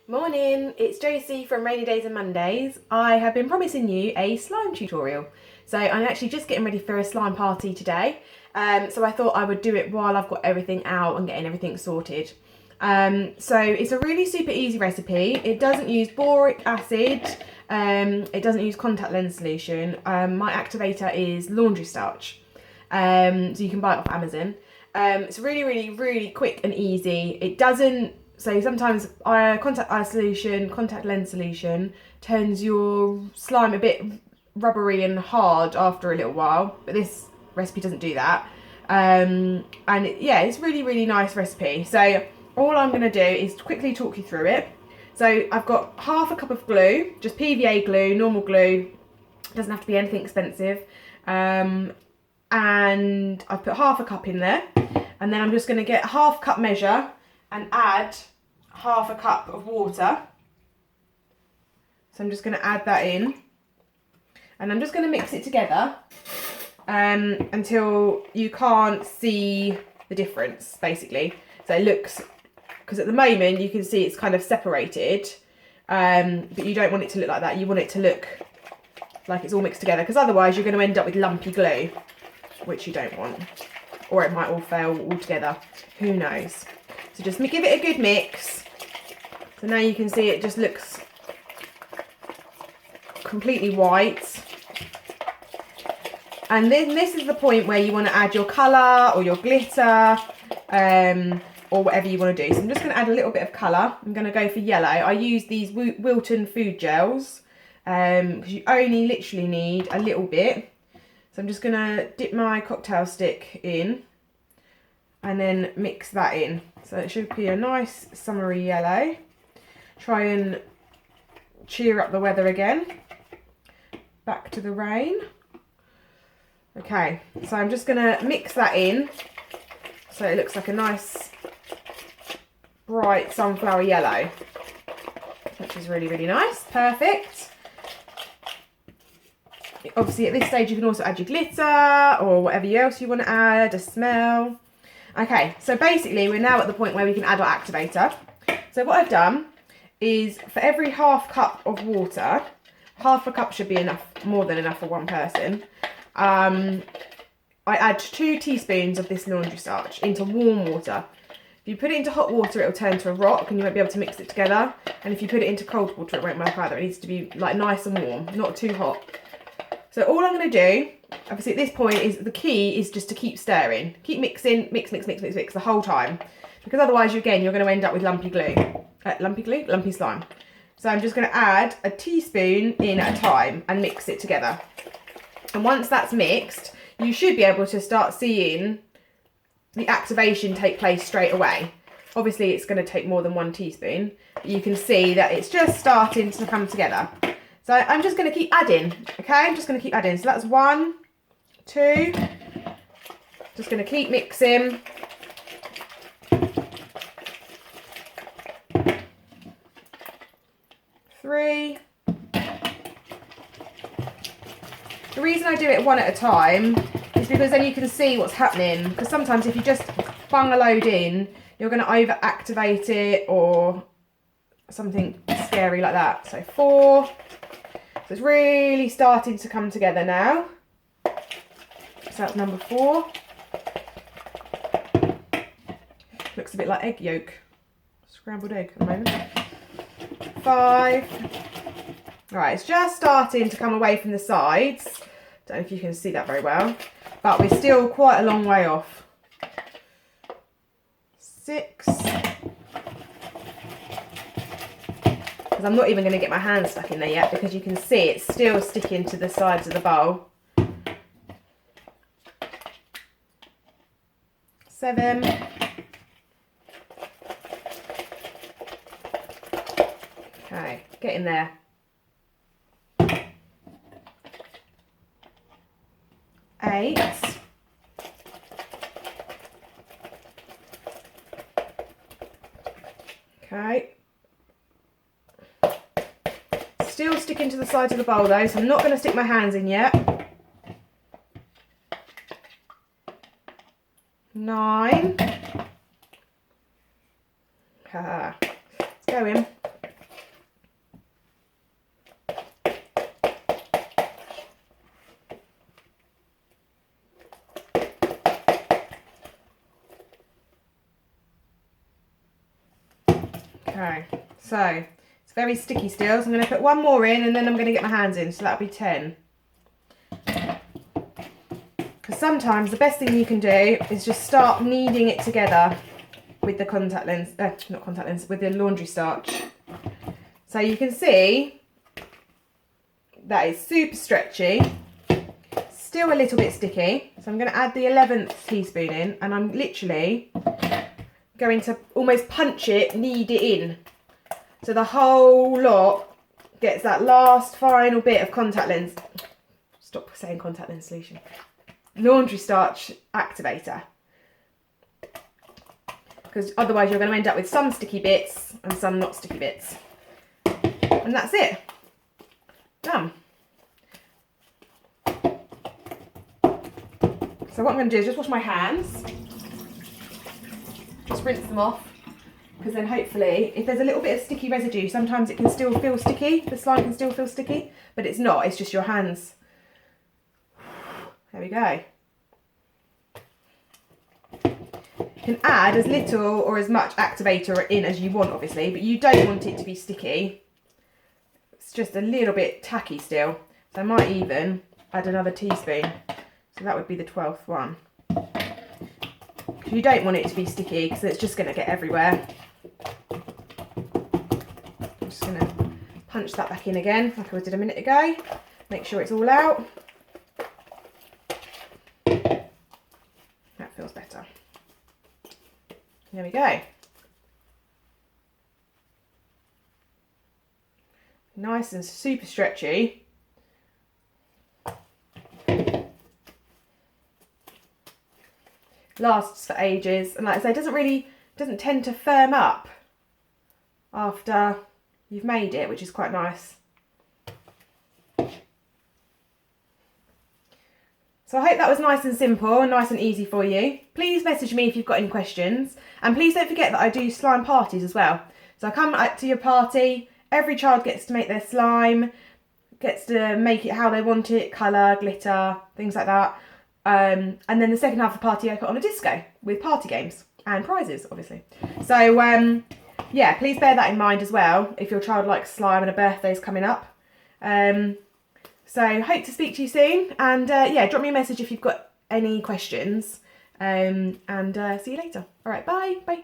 Morning, it's Josie from Rainy Days and Mondays. I have been promising you a slime tutorial. So I'm actually just getting ready for a slime party today. So I thought I would do it while I've got everything out and getting everything sorted. So it's a really super easy recipe. It doesn't use boric acid. It doesn't use contact lens solution. My activator is laundry starch. So you can buy it off Amazon. It's really quick and easy. It doesn't. So sometimes contact lens solution turns your slime a bit rubbery and hard after a little while, but this recipe doesn't do that. It's really nice recipe. So all I'm going to do is quickly talk you through it. So I've got half a cup of glue, just PVA glue, normal glue. It doesn't have to be anything expensive. And I've put half a cup in there, and then I'm just going to get a half cup measure and add half a cup of water. So I'm just going to add that in, and I'm just going to mix it together until you can't see the difference, basically. So it looks, because at the moment you can see it's kind of separated, but you don't want it to look like that. You want it to look like it's all mixed together, because otherwise you're going to end up with lumpy glue, which you don't want, or it might all fail altogether. Who knows? So just give it a good mix. So now you can see it just looks completely white. And then this is the point where you want to add your colour or your glitter, or whatever you want to do. So I'm just going to add a little bit of colour. I'm going to go for yellow. I use these Wilton food gels, because you only literally need a little bit. So I'm just going to dip my cocktail stick in and then mix that in. So it should be a nice summery yellow. Try and cheer up the weather again. Back to the rain. Okay, so I'm just going to mix that in so it looks like a nice bright sunflower yellow, which is really nice. Perfect. Obviously at this stage you can also add your glitter or whatever else you want to add, a smell. Okay, so basically we're now at the point where we can add our activator. So what I've done is, for every half cup of water, half a cup should be enough, more than enough for one person, I add 2 teaspoons of this laundry starch into warm water. If you put it into hot water, it'll turn to a rock and you won't be able to mix it together. And if you put it into cold water, it won't work either. It needs to be like nice and warm, not too hot. So all I'm going to do, obviously at this point, is the key is just to keep stirring. Keep mixing, mix the whole time. Because otherwise, you're going to end up with lumpy glue. Lumpy slime. So I'm just going to add a teaspoon in at a time and mix it together. And once that's mixed, you should be able to start seeing the activation take place straight away. Obviously, it's going to take more than 1 teaspoon. But you can see that it's just starting to come together. So I'm just going to keep adding, okay? I'm just going to keep adding. So that's 1, 2. Just going to keep mixing. 3. The reason I do it one at a time is because then you can see what's happening. Because sometimes if you just bung a load in, you're going to over activate it or something scary like that. So 4. So it's really starting to come together now. So that's number 4. Looks a bit like egg yolk. Scrambled egg at the moment. 5. Right, it's just starting to come away from the sides. Don't know if you can see that very well, but we're still quite a long way off. 6. Because I'm not even going to get my hand stuck in there yet, because you can see it's still sticking to the sides of the bowl. 7. Okay, get in there. 8. Okay. Still sticking to the sides of the bowl though, so I'm not going to stick my hands in yet. 9. It's going. Okay, so it's very sticky still, so I'm going to put one more in and then I'm going to get my hands in, so that'll be 10. Because sometimes the best thing you can do is just start kneading it together with the contact lens, not contact lens, with the laundry starch. So you can see that is super stretchy, still a little bit sticky. So I'm going to add the 11th teaspoon in, and I'm literally going to almost punch it, knead it in. So the whole lot gets that last final bit of contact lens. Stop saying contact lens solution. Laundry starch activator. Because otherwise you're going to end up with some sticky bits and some not sticky bits. And that's it. Done. So what I'm going to do is just wash my hands. Just rinse them off. Because then hopefully, if there's a little bit of sticky residue, sometimes it can still feel sticky. The slime can still feel sticky. But it's not, it's just your hands. There we go. You can add as little or as much activator in as you want, obviously, but you don't want it to be sticky. It's just a little bit tacky still. So I might even add another teaspoon. So that would be the 12th one. You don't want it to be sticky because it's just going to get everywhere. I'm just going to punch that back in again like I did a minute ago. Make sure it's all out. That feels better. There we go. Nice and super stretchy. Lasts for ages, and like I say, doesn't tend to firm up after you've made it, which is quite nice. So I hope that was nice and simple and nice and easy for you. Please message me if you've got any questions. And please don't forget that I do slime parties as well. So I come to your party, every child gets to make their slime, gets to make it how they want it, colour, glitter, things like that. And then the second half of the party I put on a disco with party games and prizes, obviously. So yeah, please bear that in mind as well if your child likes slime and a birthday's coming up. So hope to speak to you soon, and yeah, drop me a message if you've got any questions, and see you later. All right, bye.